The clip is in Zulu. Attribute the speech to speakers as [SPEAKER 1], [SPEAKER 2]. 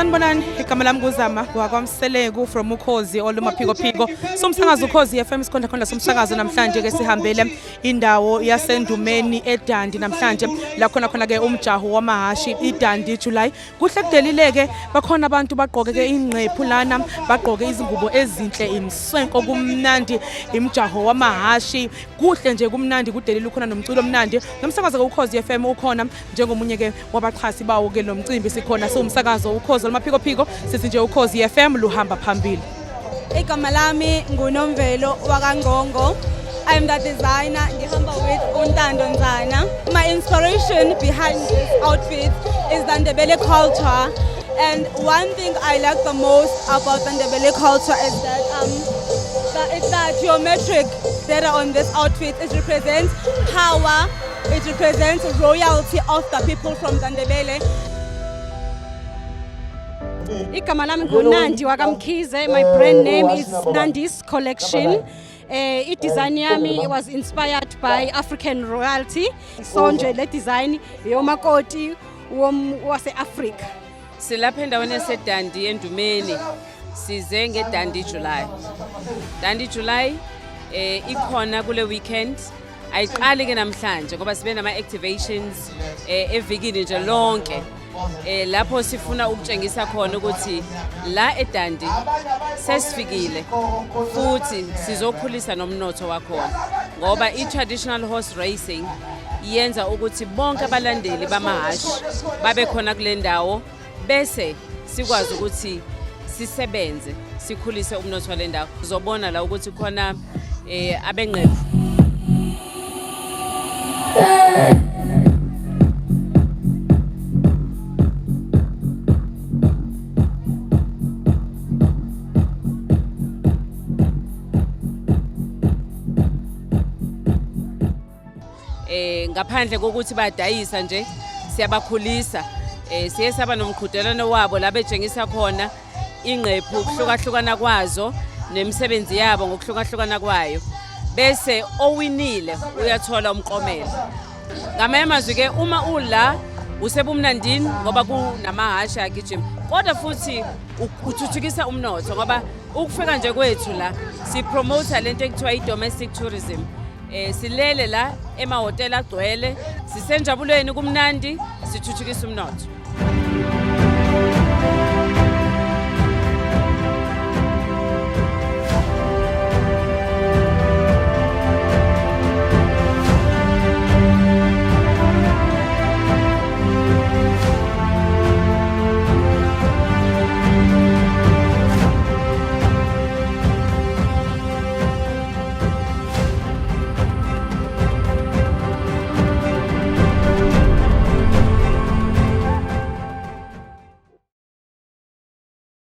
[SPEAKER 1] Sanibonani, igama lami nguzama kwakwamseleku from Ukhozi olumaphiko. Somsakazo Ukhozi FM sikhonda somsakazo namhlanje ke sihambele indawo yaseNdumeni eDundee namhlanje la khona ke umjaho wamahashi iDundee July. Kuhle kudelileke bakhona abantu bagqoke ke ingqephu lana bagqoke izingubo ezinhle imswenko kumnandi imjaho wamahashi kuhle nje kumnandi kudelile ukhona nomculo omnandi nomsakazo ke Ukhozi FM ukhona njengomunye ke wabaxhasi bawo ke lo mcimbi sikhona umsakazo Ukhozi olumaphiko sithi nje Ukhozi FM luhamba phambili.
[SPEAKER 2] Igama lami nguNomvelo wakaNgqongo. I am the designer ngihamba with uNtando Nzana. My inspiration behind this outfit is the Ndebele culture, and one thing I like the most about the Ndebele culture is that it's the geometric that are on this outfit. It represents power, it represents royalty of the people from the Ndebele.
[SPEAKER 3] Igama lami nguNandi wakamkhize. My brand name is Nandi's Collection. I-design yami was inspired by African royalty. So nje le design yomakoti wase-Africa.
[SPEAKER 4] Silapha endaweni yaseDundee Endumeni size ngeDundee July. Dundee July ikhona kule weekend. Ayiqali ke namhlanje ngoba sibe nama activations evikini nje lonke. Lapho sifuna ukutshengisa khona ukuthi la eDundee sesifikile futhi sizokhulisa nomnotho wakhona ngoba i-traditional horse racing yenza ukuthi bonke abalandeli bamahashi babe khona kule ndawo bese sikwazi ukuthi sisebenze sikhulise umnotho wale ndawo. Uzobona la ukuthi khona abengqephu ngaphandle kokuthi badayisa nje siyabakhulisa siye saba nomqhudelwano wabo la betshengisa khona ingqephu ukuhlukahlukana kwazo nemisebenzi yabo ngokuhlukahlukana kwayo bese owinile uyathola umqomelo. Ngamanye amazwi ke uma ula usebumnandini ngoba kunamahashi agijima kodwa futhi uthuthukisa umnotho ngoba ukufika nje kwethu la sipromote lento ekuthiwa i-domestic tourism. Silele la emahotela agcwele sisenjabulweni kumnandi sithuthukisa umnotho.